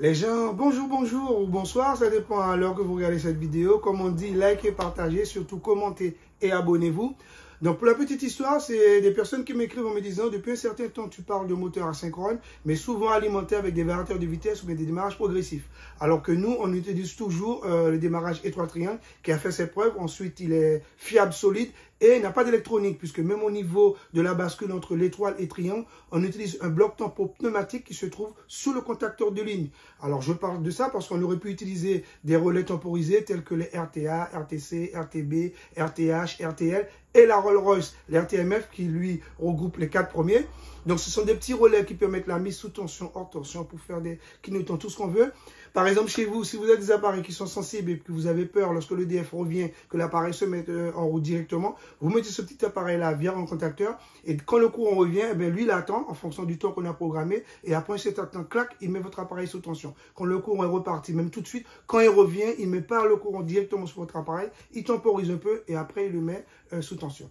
Les gens, bonjour ou bonsoir, ça dépend à l'heure que vous regardez cette vidéo. Comme on dit, likez, partagez, surtout commentez et abonnez-vous. Donc pour la petite histoire, c'est des personnes qui m'écrivent en me disant depuis un certain temps tu parles de moteur asynchrone, mais souvent alimenté avec des variateurs de vitesse ou bien des démarrages progressifs. Alors que nous, on utilise toujours le démarrage étoile triangle qui a fait ses preuves. Ensuite, il est fiable, solide et il n'a pas d'électronique puisque même au niveau de la bascule entre l'étoile et triangle, on utilise un bloc tampon pneumatique qui se trouve sous le contacteur de ligne. Alors je parle de ça parce qu'on aurait pu utiliser des relais temporisés tels que les RTA, RTC, RTB, RTH, RTL et la Rolls-Royce, l'RTMF qui lui regroupe les 4 premiers. Donc ce sont des petits relais qui permettent la mise sous tension, hors tension pour faire des clignotants, tout ce qu'on veut. Par exemple chez vous, si vous avez des appareils qui sont sensibles et que vous avez peur lorsque l'EDF revient, que l'appareil se mette en route directement, vous mettez ce petit appareil-là via un contacteur et quand le courant revient, eh bien, lui il attend en fonction du temps qu'on a programmé et après un certain temps, clac, il met votre appareil sous tension. Quand le courant est reparti, même tout de suite, quand il revient, il met pas le courant directement sur votre appareil, il temporise un peu et après il le met sous tension.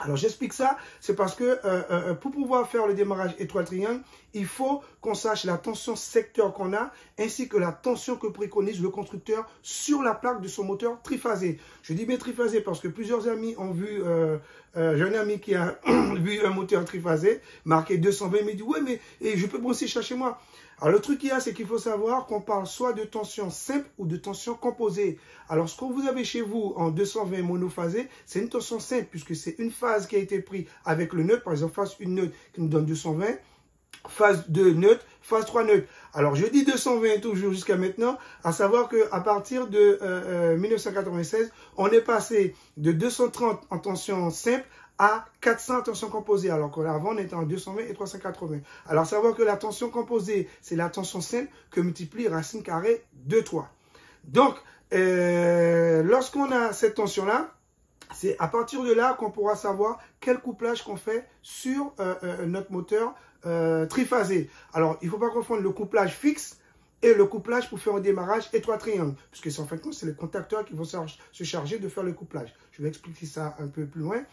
Alors j'explique ça, c'est parce que pour pouvoir faire le démarrage étoile-triangle, il faut qu'on sache la tension secteur qu'on a, ainsi que la tension que préconise le constructeur sur la plaque de son moteur triphasé. Je dis bien triphasé parce que plusieurs amis ont vu, j'ai un ami qui a vu un moteur triphasé, marqué 220, il me dit « Ouais, mais je peux brosser ça chez moi ». Alors le truc qu'il y a, c'est qu'il faut savoir qu'on parle soit de tension simple ou de tension composée. Alors ce que vous avez chez vous en 220 monophasé, c'est une tension simple puisque c'est une phase qui a été prise avec le neutre, par exemple phase 1 neutre qui nous donne 220, phase 2 neutre, phase 3 neutre. Alors je dis 220 toujours jusqu'à maintenant, à savoir qu'à partir de 1996, on est passé de 230 en tension simple à 400 tensions composées, alors qu'avant on était en 220 et 380. Alors savoir que la tension composée, c'est la tension simple que multiplie racine carrée de 3. Donc, lorsqu'on a cette tension-là, c'est à partir de là qu'on pourra savoir quel couplage qu'on fait sur notre moteur triphasé. Alors, il ne faut pas confondre le couplage fixe et le couplage pour faire un démarrage étoile-triangle, puisque en fin de compte, c'est les contacteurs qui vont se charger de faire le couplage. Je vais expliquer ça un peu plus loin.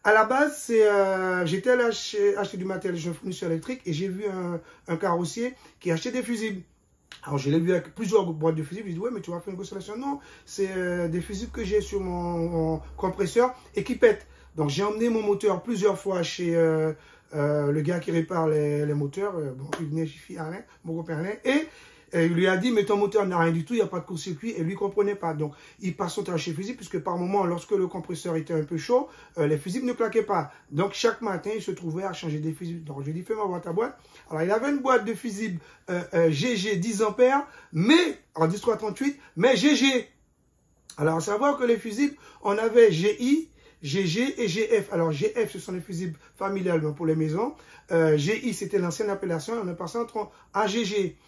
À la base, j'étais allé acheter du matériel de fourniture électrique et j'ai vu un carrossier qui achetait des fusibles. Alors, je l'ai vu avec plusieurs boîtes de fusibles. Je dis, ouais, mais tu vas faire une constellation. Non, c'est des fusibles que j'ai sur mon compresseur et qui pètent. Donc, j'ai emmené mon moteur plusieurs fois chez le gars qui répare les moteurs. Bon, il venait chez Alain, mon copain Alain. Et il lui a dit, mais ton moteur n'a rien du tout, il n'y a pas de court-circuit, et lui ne comprenait pas. Donc, il passe son temps chez fusible, puisque par moment, lorsque le compresseur était un peu chaud, les fusibles ne claquaient pas. Donc, chaque matin, il se trouvait à changer des fusibles. Donc, je lui ai dit, fais-moi voir ta boîte. Alors, il avait une boîte de fusibles GG 10 ampères, mais, en 10338, mais GG. Alors, à savoir que les fusibles, on avait GI, GG et GF. Alors, GF, ce sont les fusibles familiales pour les maisons. GI, c'était l'ancienne appellation, on est passé à GG.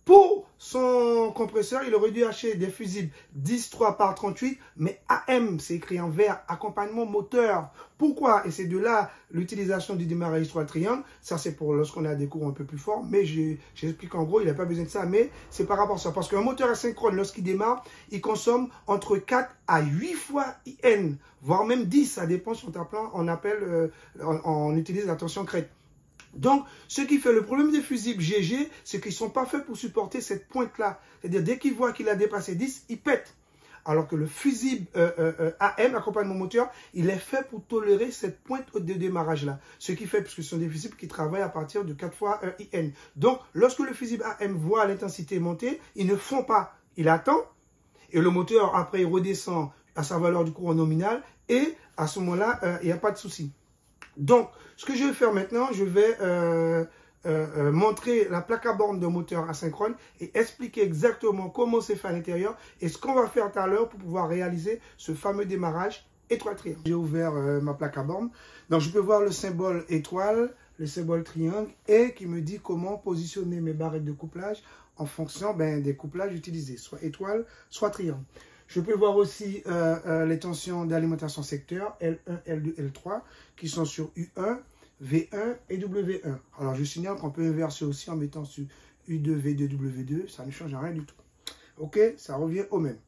Pour son compresseur, il aurait dû acheter des fusibles 10-3 par 38, mais AM, c'est écrit en vert, accompagnement moteur. Pourquoi? Et c'est de là l'utilisation du démarrage étoile triangle. Ça, c'est pour lorsqu'on a des courants un peu plus forts, mais j'explique en gros, il n'a pas besoin de ça, mais c'est par rapport à ça. Parce qu'un moteur asynchrone, lorsqu'il démarre, il consomme entre 4 à 8 fois IN, voire même 10, ça dépend si on utilise la tension crête. Donc, ce qui fait le problème des fusibles GG, c'est qu'ils ne sont pas faits pour supporter cette pointe-là. C'est-à-dire, dès qu'ils voient qu'il a dépassé 10, il pète. Alors que le fusible AM, accompagnement moteur, il est fait pour tolérer cette pointe de démarrage-là. Ce qui fait, puisque ce sont des fusibles qui travaillent à partir de 4 fois IN. Donc, lorsque le fusible AM voit l'intensité monter, il ne fond pas. Il attend, et le moteur, après, il redescend à sa valeur du courant nominal, et à ce moment-là, il n'y a pas de souci. Donc, ce que je vais faire maintenant, je vais montrer la plaque à borne d'un moteur asynchrone et expliquer exactement comment c'est fait à l'intérieur et ce qu'on va faire tout à l'heure pour pouvoir réaliser ce fameux démarrage étoile-triangle. J'ai ouvert ma plaque à borne. Donc, je peux voir le symbole étoile, le symbole triangle et qui me dit comment positionner mes barrettes de couplage en fonction des couplages utilisés, soit étoile, soit triangle. Je peux voir aussi les tensions d'alimentation secteur L1, L2, L3 qui sont sur U1, V1 et W1. Alors je signale qu'on peut inverser aussi en mettant sur U2, V2, W2. Ça ne change rien du tout. Ok, ça revient au même.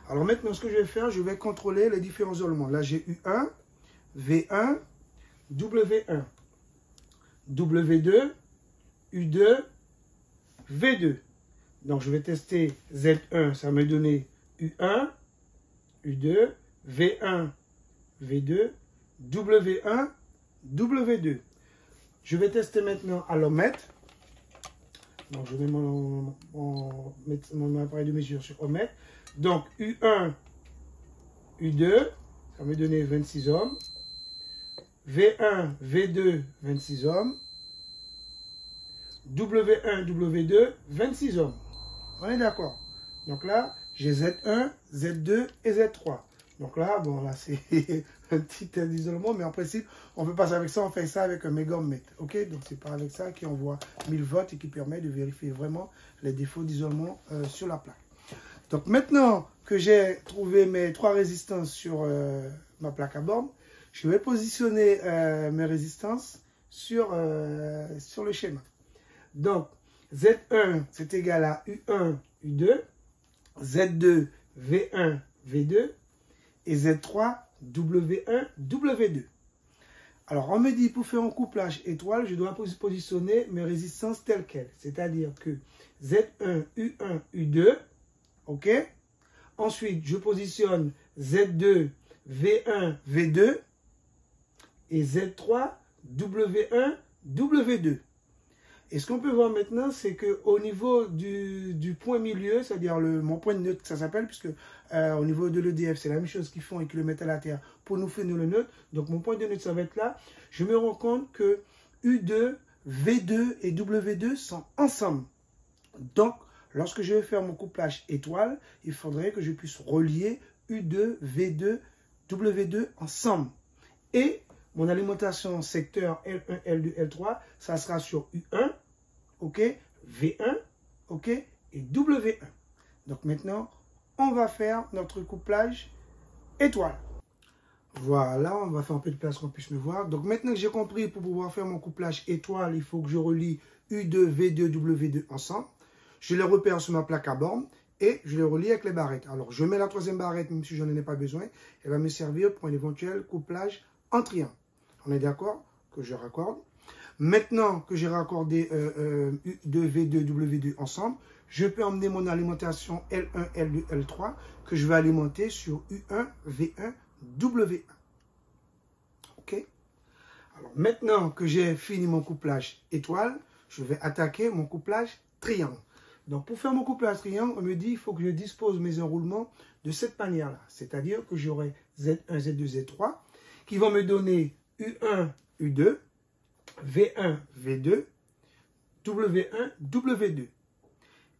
Alors maintenant, ce que je vais faire, je vais contrôler les différents isolements. Là, j'ai U1, V1, W1, W2, U2, V2. Donc, je vais tester Z1, ça va me donner U1, U2, V1, V2, W1, W2. Je vais tester maintenant à l'ohmètre. Donc, je mets mon appareil de mesure sur ohmètre. Donc, U1, U2, ça va me donner 26 ohms. V1, V2, 26 ohms. W1, W2, 26 ohms. On est d'accord. Donc là, j'ai Z1, Z2 et Z3. Donc là, bon, là, c'est un petit isolement, mais en principe, on peut passer avec ça, on fait ça avec un méga-ohmmètre. OK? Donc, c'est pas avec ça qu'on voit 1000 volts et qui permet de vérifier vraiment les défauts d'isolement sur la plaque. Donc, maintenant que j'ai trouvé mes 3 résistances sur ma plaque à borne, je vais positionner mes résistances sur le schéma. Donc, Z1, c'est égal à U1, U2, Z2, V1, V2, et Z3, W1, W2. Alors, on me dit, pour faire un couplage étoile, je dois positionner mes résistances telles quelles. C'est-à-dire que Z1, U1, U2, OK? Ensuite, je positionne Z2, V1, V2, et Z3, W1, W2. Et ce qu'on peut voir maintenant, c'est qu'au niveau du point milieu, c'est-à-dire mon point de neutre, ça s'appelle, puisque au niveau de l'EDF, c'est la même chose qu'ils font et qu'ils le mettent à la terre pour nous faire le neutre. Donc mon point de neutre, ça va être là. Je me rends compte que U2, V2 et W2 sont ensemble. Donc, lorsque je vais faire mon couplage étoile, il faudrait que je puisse relier U2, V2, W2 ensemble. Et mon alimentation secteur L1, L2, L3, ça sera sur U1, OK, V1, OK, et W1. Donc maintenant, on va faire notre couplage étoile. Voilà, on va faire un peu de place qu'on puisse me voir. Donc maintenant que j'ai compris, pour pouvoir faire mon couplage étoile, il faut que je relie U2, V2, W2 ensemble. Je les repère sur ma plaque à borne et je les relie avec les barrettes. Alors, je mets la 3e barrette, même si je n'en ai pas besoin. Elle va me servir pour un éventuel couplage en triangle. On est d'accord que je raccorde. Maintenant que j'ai raccordé U2, V2, W2 ensemble, je peux emmener mon alimentation L1, L2, L3 que je vais alimenter sur U1, V1, W1. OK? Alors maintenant que j'ai fini mon couplage étoile, je vais attaquer mon couplage triangle. Donc pour faire mon couplage triangle, on me dit qu'il faut que je dispose mes enroulements de cette manière-là. C'est-à-dire que j'aurai Z1, Z2, Z3 qui vont me donner U1, U2, V1, V2, W1, W2.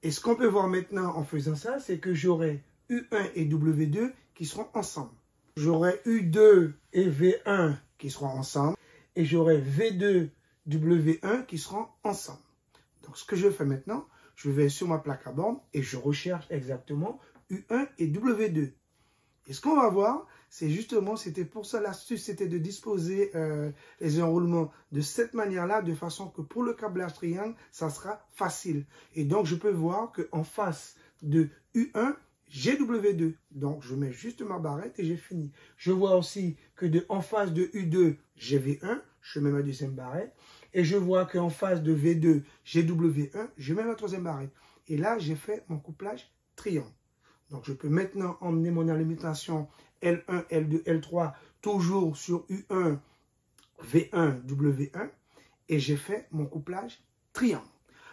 Et ce qu'on peut voir maintenant en faisant ça, c'est que j'aurai U1 et W2 qui seront ensemble. J'aurai U2 et V1 qui seront ensemble. Et j'aurai V2, W1 qui seront ensemble. Donc ce que je fais maintenant, je vais sur ma plaque à borne et je recherche exactement U1 et W2. Et ce qu'on va voir, c'est justement, c'était pour ça l'astuce, c'était de disposer les enroulements de cette manière-là, de façon que pour le câblage triangle, ça sera facile. Et donc, je peux voir qu'en face de U1, j'ai W2. Donc, je mets juste ma barrette et j'ai fini. Je vois aussi que en face de U2, j'ai V1, je mets ma 2e barrette. Et je vois qu'en face de V2, j'ai W1, je mets ma 3e barrette. Et là, j'ai fait mon couplage triangle. Donc, je peux maintenant emmener mon alimentation L1, L2, L3, toujours sur U1, V1, W1. Et j'ai fait mon couplage triangle.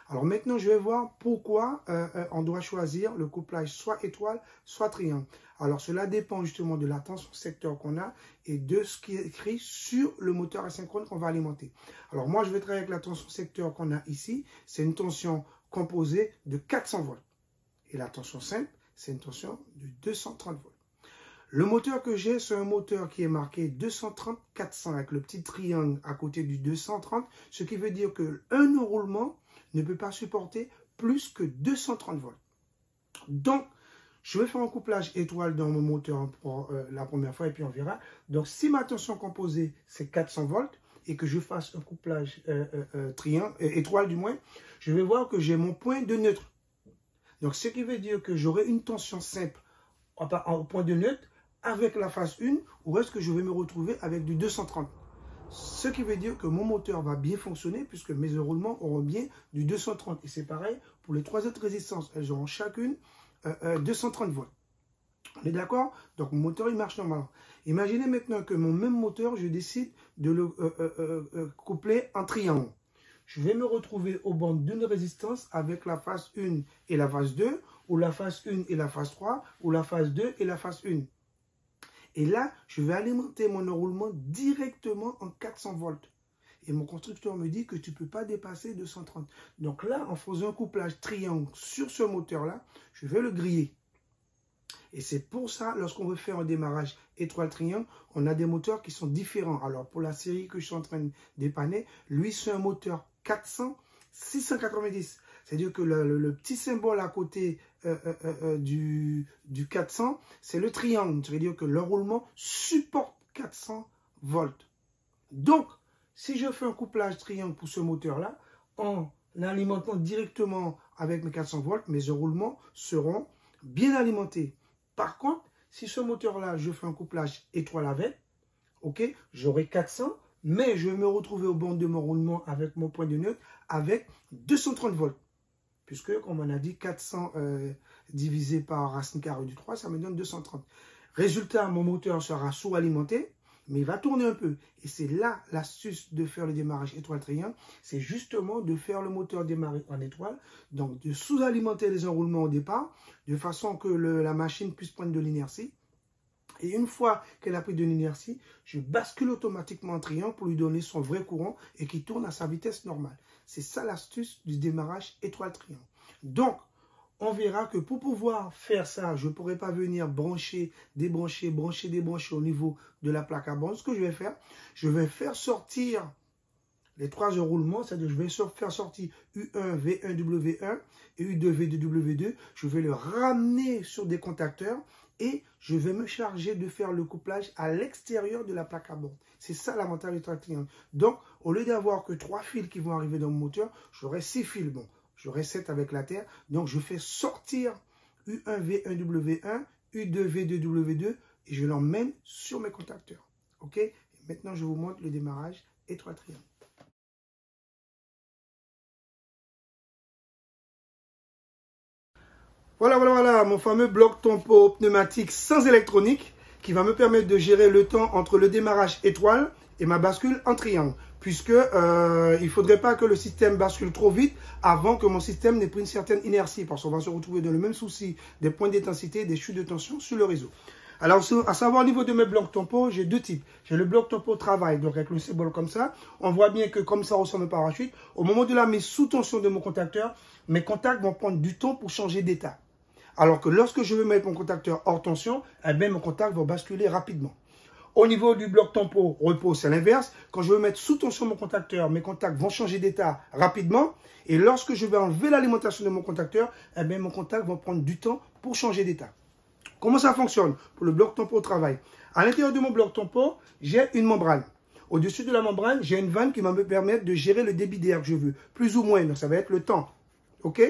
Alors maintenant, je vais voir pourquoi on doit choisir le couplage soit étoile, soit triangle. Alors, cela dépend justement de la tension secteur qu'on a et de ce qui est écrit sur le moteur asynchrone qu'on va alimenter. Alors, moi, je vais travailler avec la tension secteur qu'on a ici. C'est une tension composée de 400 volts. Et la tension simple, c'est une tension de 230 volts. Le moteur que j'ai, c'est un moteur qui est marqué 230-400 avec le petit triangle à côté du 230, ce qui veut dire qu'un enroulement ne peut pas supporter plus que 230 volts. Donc, je vais faire un couplage étoile dans mon moteur pour la première fois et puis on verra. Donc, si ma tension composée, c'est 400 volts et que je fasse un couplage triangle, étoile du moins, je vais voir que j'ai mon point de neutre. Donc, ce qui veut dire que j'aurai une tension simple au point de neutre avec la phase 1, ou est-ce que je vais me retrouver avec du 230. Ce qui veut dire que mon moteur va bien fonctionner puisque mes enroulements auront bien du 230. Et c'est pareil Pour les 3 autres résistances, elles auront chacune 230 volts. On est d'accord? Donc, mon moteur, il marche normalement. Imaginez maintenant que mon même moteur, je décide de le coupler en triangle. Je vais me retrouver au banc d'une résistance avec la phase 1 et la phase 2, ou la phase 1 et la phase 3, ou la phase 2 et la phase 1. Et là, je vais alimenter mon enroulement directement en 400 volts. Et mon constructeur me dit que tu ne peux pas dépasser 230. Donc là, en faisant un couplage triangle sur ce moteur-là, je vais le griller. Et c'est pour ça, lorsqu'on veut faire un démarrage étoile-triangle, on a des moteurs qui sont différents. Alors, pour la série que je suis en train de dépanner, lui, c'est un moteur 400-690. C'est-à-dire que le petit symbole à côté du 400, c'est le triangle. C'est-à-dire que l'enroulement supporte 400 volts. Donc, si je fais un couplage triangle pour ce moteur-là, en l'alimentant directement avec mes 400 volts, mes enroulements seront bien alimentés. Par contre, si ce moteur-là, je fais un couplage étoile avec, ok, j'aurai 400, mais je vais me retrouver au banc de mon roulement avec mon point de neutre avec 230 volts. Puisque, comme on a dit, 400 divisé par racine carrée du 3, ça me donne 230. Résultat, mon moteur sera sous-alimenté, mais il va tourner un peu. Et c'est là l'astuce de faire le démarrage étoile-triangle, c'est justement de faire le moteur démarrer en étoile, donc de sous-alimenter les enroulements au départ, de façon que la machine puisse prendre de l'inertie. Et une fois qu'elle a pris de l'inertie, je bascule automatiquement en triangle pour lui donner son vrai courant et qu'il tourne à sa vitesse normale. C'est ça l'astuce du démarrage étoile-triangle. Donc, on verra que pour pouvoir faire ça, je ne pourrai pas venir brancher, débrancher, brancher, débrancher au niveau de la plaque à bandes. Ce que je vais faire sortir les 3 enroulements, c'est-à-dire je vais faire sortir U1 V1W1 et U2 V2W2. Je vais le ramener sur des contacteurs et je vais me charger de faire le couplage à l'extérieur de la plaque à bandes. C'est ça l'avantage du triangle. Donc, au lieu d'avoir que 3 fils qui vont arriver dans mon moteur, j'aurai 6 fils. Bon, j'aurai 7 avec la terre. Donc, je fais sortir U1 V1W1, U2 V2W2 et je l'emmène sur mes contacteurs. OK? Et maintenant, je vous montre le démarrage étoile-triangle. Voilà, mon fameux bloc tempo pneumatique sans électronique qui va me permettre de gérer le temps entre le démarrage étoile et ma bascule en triangle. Puisque il ne faudrait pas que le système bascule trop vite avant que mon système n'ait pris une certaine inertie. Parce qu'on va se retrouver dans le même souci des points d'intensité, des chutes de tension sur le réseau. Alors, à savoir au niveau de mes blocs tempo, j'ai 2 types. J'ai le bloc tempo travail, donc avec le symbole comme ça. On voit bien que comme ça ressemble à un parachute, au moment de la mise sous tension de mon contacteur, mes contacts vont prendre du temps pour changer d'état. Alors que lorsque je veux mettre mon contacteur hors tension, eh bien, mon contact va basculer rapidement. Au niveau du bloc tempo repos, c'est l'inverse. Quand je veux mettre sous tension mon contacteur, mes contacts vont changer d'état rapidement. Et lorsque je vais enlever l'alimentation de mon contacteur, eh bien, mon contact va prendre du temps pour changer d'état. Comment ça fonctionne pour le bloc tempo travail? À l'intérieur de mon bloc tempo, j'ai une membrane. Au-dessus de la membrane, j'ai une vanne qui va me permettre de gérer le débit d'air que je veux. Plus ou moins, donc ça va être le temps. OK?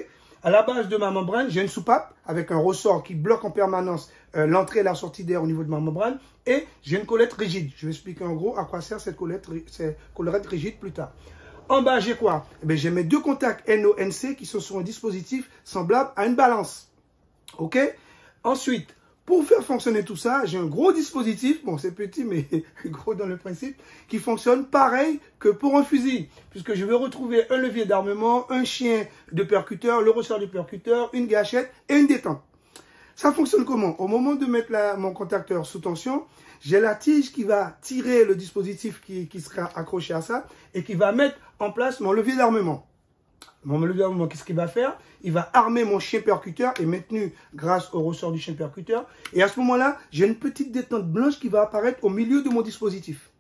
À la base de ma membrane, j'ai une soupape avec un ressort qui bloque en permanence l'entrée et la sortie d'air au niveau de ma membrane. Et j'ai une colette rigide. Je vais expliquer en gros à quoi sert cette colette rigide plus tard. En bas, j'ai quoi? Eh j'ai mes 2 contacts NO-NC qui sont sur un dispositif semblable à une balance. OK? Ensuite, pour faire fonctionner tout ça, j'ai un gros dispositif, bon c'est petit mais gros dans le principe, qui fonctionne pareil que pour un fusil. Puisque je vais retrouver un levier d'armement, un chien de percuteur, le ressort du percuteur, une gâchette et une détente. Ça fonctionne comment? Au moment de mettre mon contacteur sous tension, j'ai la tige qui va tirer le dispositif qui sera accroché à ça et qui va mettre en place mon levier d'armement. Mon levier d'armement, qu'est-ce qu'il va faire? Il va armer mon chien percuteur et maintenu grâce au ressort du chien percuteur. Et à ce moment-là, j'ai une petite détente blanche qui va apparaître au milieu de mon dispositif.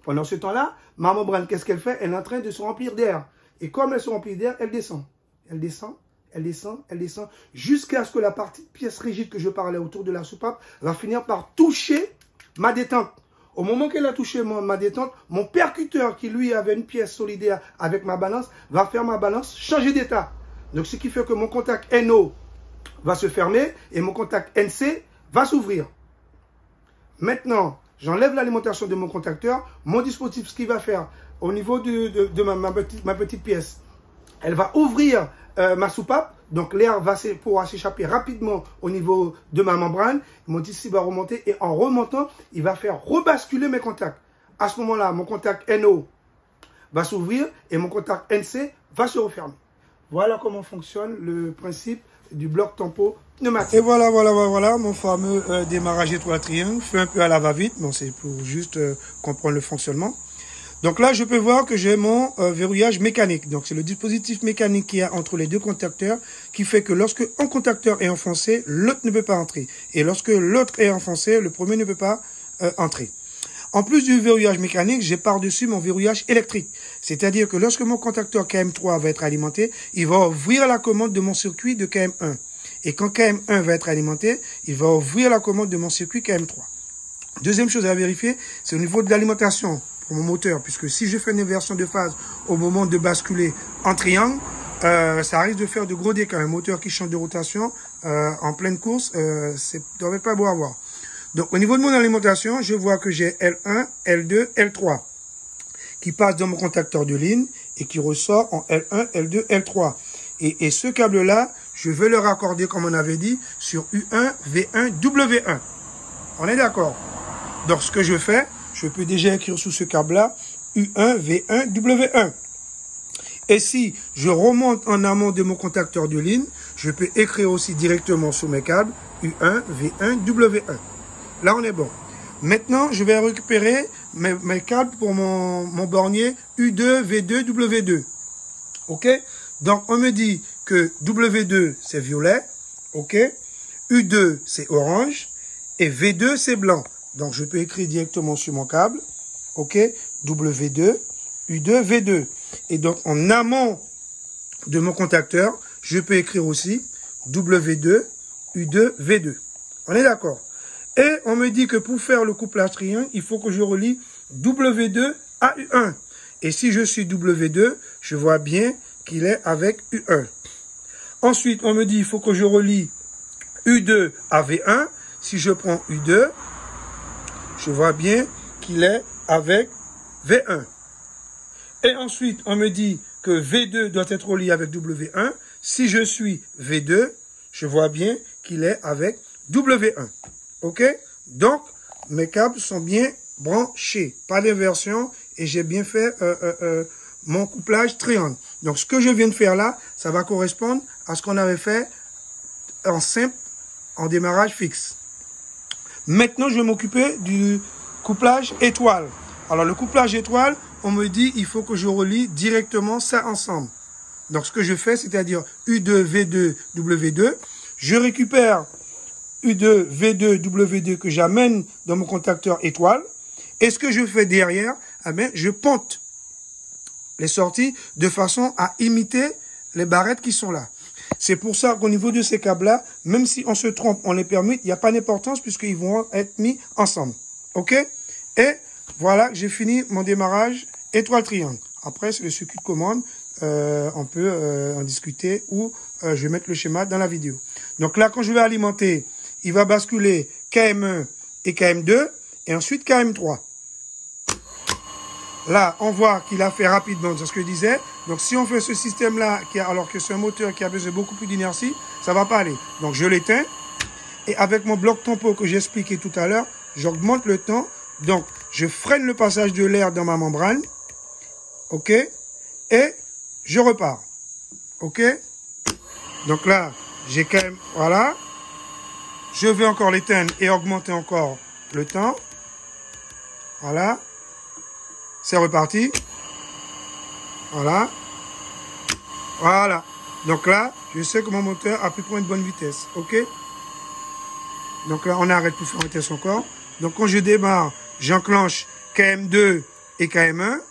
Pendant ce temps-là, ma membrane, qu'est-ce qu'elle fait? Elle est en train de se remplir d'air. Et comme elle se remplit d'air, elle descend. Elle descend, elle descend, elle descend, jusqu'à ce que la partie pièce rigide que je parlais autour de la soupape va finir par toucher ma détente. Au moment qu'elle a touché ma détente, mon percuteur qui lui avait une pièce solidaire avec ma balance, va faire ma balance changer d'état. Donc ce qui fait que mon contact NO va se fermer et mon contact NC va s'ouvrir. Maintenant, j'enlève l'alimentation de mon contacteur. Mon dispositif, ce qu'il va faire au niveau de ma petite pièce, elle va ouvrir ma soupape. Donc l'air va pouvoir s'échapper rapidement au niveau de ma membrane. Mon tissu va remonter et en remontant, il va faire rebasculer mes contacts. À ce moment-là, mon contact NO va s'ouvrir et mon contact NC va se refermer. Voilà comment fonctionne le principe du bloc tampon pneumatique. Et voilà, mon fameux démarrage étoile triangle, fait un peu à la va-vite, mais c'est pour juste comprendre le fonctionnement. Donc là, je peux voir que j'ai mon verrouillage mécanique. Donc c'est le dispositif mécanique qu'il y a entre les deux contacteurs qui fait que lorsque un contacteur est enfoncé, l'autre ne peut pas entrer. Et lorsque l'autre est enfoncé, le premier ne peut pas entrer. En plus du verrouillage mécanique, j'ai par-dessus mon verrouillage électrique. C'est-à-dire que lorsque mon contacteur KM3 va être alimenté, il va ouvrir la commande de mon circuit de KM1. Et quand KM1 va être alimenté, il va ouvrir la commande de mon circuit KM3. Deuxième chose à vérifier, c'est au niveau de l'alimentation pour mon moteur. Puisque si je fais une inversion de phase au moment de basculer en triangle, ça risque de faire de gros dégâts. Un moteur qui change de rotation en pleine course, ça ne devrait pas beau à voir. Donc, au niveau de mon alimentation, je vois que j'ai L1, L2, L3 qui passe dans mon contacteur de ligne et qui ressort en L1, L2, L3. Et ce câble-là, je vais le raccorder, comme on avait dit, sur U1, V1, W1. On est d'accord? Donc, ce que je fais, je peux déjà écrire sous ce câble-là U1, V1, W1. Et si je remonte en amont de mon contacteur de ligne, je peux écrire aussi directement sur mes câbles U1, V1, W1. Là, on est bon. Maintenant, je vais récupérer mes câbles pour mon bornier U2, V2, W2. OK? Donc, on me dit que W2, c'est violet. OK? U2, c'est orange. Et V2, c'est blanc. Donc, je peux écrire directement sur mon câble. OK? W2, U2, V2. Et donc, en amont de mon contacteur, je peux écrire aussi W2, U2, V2. On est d'accord? Et on me dit que pour faire le couplage triangle, il faut que je relie W2 à U1. Et si je suis W2, je vois bien qu'il est avec U1. Ensuite, on me dit qu'il faut que je relie U2 à V1. Si je prends U2, je vois bien qu'il est avec V1. Et ensuite, on me dit que V2 doit être relié avec W1. Si je suis V2, je vois bien qu'il est avec W1. OK? Donc, mes câbles sont bien branchés. Pas d'inversion et j'ai bien fait mon couplage triangle. Donc, ce que je viens de faire là, ça va correspondre à ce qu'on avait fait en simple, en démarrage fixe. Maintenant, je vais m'occuper du couplage étoile. Alors, le couplage étoile, on me dit il faut que je relie directement ça ensemble. Donc, ce que je fais, c'est-à-dire U2, V2, W2, je récupère U2, V2, W2 que j'amène dans mon contacteur étoile. Et ce que je fais derrière, eh bien, je ponte les sorties de façon à imiter les barrettes qui sont là. C'est pour ça qu'au niveau de ces câbles-là, même si on se trompe, on les permute, il n'y a pas d'importance puisqu'ils vont être mis ensemble. OK? Et voilà, j'ai fini mon démarrage étoile triangle. Après, c'est le circuit de commande. On peut en discuter ou je vais mettre le schéma dans la vidéo. Donc là, quand je vais alimenter, il va basculer KM1 et KM2 et ensuite KM3. Là, on voit qu'il a fait rapidement, c'est ce que je disais. Donc, si on fait ce système-là, alors que c'est un moteur qui a besoin de beaucoup plus d'inertie, ça va pas aller. Donc, je l'éteins. Et avec mon bloc tampon que j'ai expliqué tout à l'heure, j'augmente le temps. Donc, je freine le passage de l'air dans ma membrane. OK? Et je repars. OK? Donc là, j'ai quand même... Voilà. Je vais encore l'éteindre et augmenter encore le temps. Voilà. C'est reparti. Voilà. Voilà. Donc là, je sais que mon moteur a pu prendre une bonne vitesse. OK? Donc là, on arrête pour faire une vitesse encore. Donc quand je démarre, j'enclenche KM2 et KM1.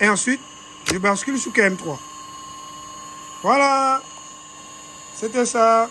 Et ensuite, je bascule sur KM3. Voilà. C'était ça.